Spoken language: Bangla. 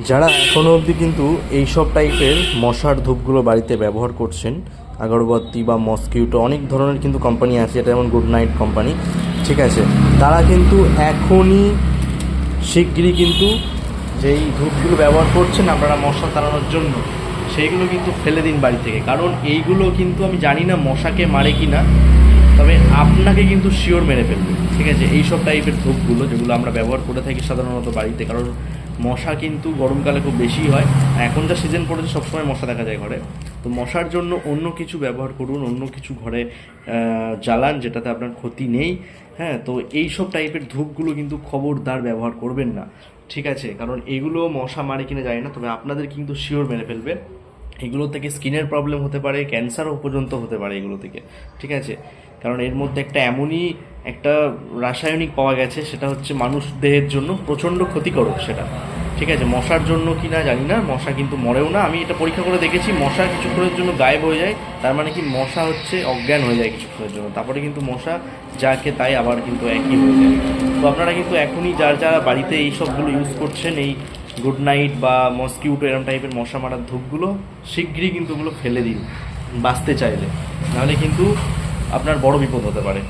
যারা এখনও অবধি কিন্তু এইসব টাইপের মশার ধূপগুলো বাড়িতে ব্যবহার করছেন, আগরবাতি বা মসকিউটো অনেক ধরনের কিন্তু কোম্পানি আছে, এটা যেমন গুড নাইট কোম্পানি, ঠিক আছে, তারা কিন্তু এখনই শিগগিরই কিন্তু যেই ধূপগুলো ব্যবহার করছেন আপনারা মশা তাড়ানোর জন্য, সেইগুলো কিন্তু ফেলে দিন বাড়ি থেকে। কারণ এইগুলো কিন্তু আমি জানি না মশাকে মারে কি না, তবে আপনাকে কিন্তু শিওর মেরে ফেলবে, ঠিক আছে, এইসব টাইপের ধূপগুলো যেগুলো আমরা ব্যবহার করে থাকি সাধারণত বাড়িতে। কারণ মশা কিন্তু গরমকালে খুব বেশি হয়, এখন যা সিজন পড়েছে সবসময় মশা দেখা যায় ঘরে। তো মশার জন্য অন্য কিছু ব্যবহার করুন, অন্য কিছু ঘরে জ্বালান যেটাতে আপনার ক্ষতি নেই। হ্যাঁ, তো এইসব টাইপের ধূপগুলো কিন্তু খবরদার ব্যবহার করবেন না, ঠিক আছে, কারণ এগুলো মশা মারে কিনা যায় না, তবে আপনাদের কিন্তু শিওর মেরে ফেলবে। এগুলো থেকে স্কিনের প্রবলেম হতে পারে, ক্যান্সারও পর্যন্ত হতে পারে এগুলো থেকে, ঠিক আছে, কারণ এর মধ্যে একটা এমনই একটা রাসায়নিক পাওয়া গেছে, সেটা হচ্ছে মানুষ দেহের জন্য প্রচণ্ড ক্ষতিকারক সেটা, ঠিক আছে। মশার জন্য কি না জানি না, মশা কিন্তু মরেও না, আমি এটা পরীক্ষা করে দেখেছি, মশা কিছুক্ষণের জন্য গায়েব হয়ে যায়, তার মানে কি মশা হচ্ছে অজ্ঞান হয়ে যায় কিছুক্ষণের জন্য, তারপরে কিন্তু মশা যাকে তাই আবার কিন্তু একই হয়ে যায়। তো আপনারা কিন্তু এখনই যারা বাড়িতে এই সবগুলো ইউজ করছেন, এই গুড নাইট বা মসকিউটো এরম টাইপের মশা মারার ধূপগুলো, শিগগিরই কিন্তু ওগুলো ফেলে দিন বাঁচতে চাইলে, নাহলে কিন্তু আপনার বড় বিপদ হতে পারে।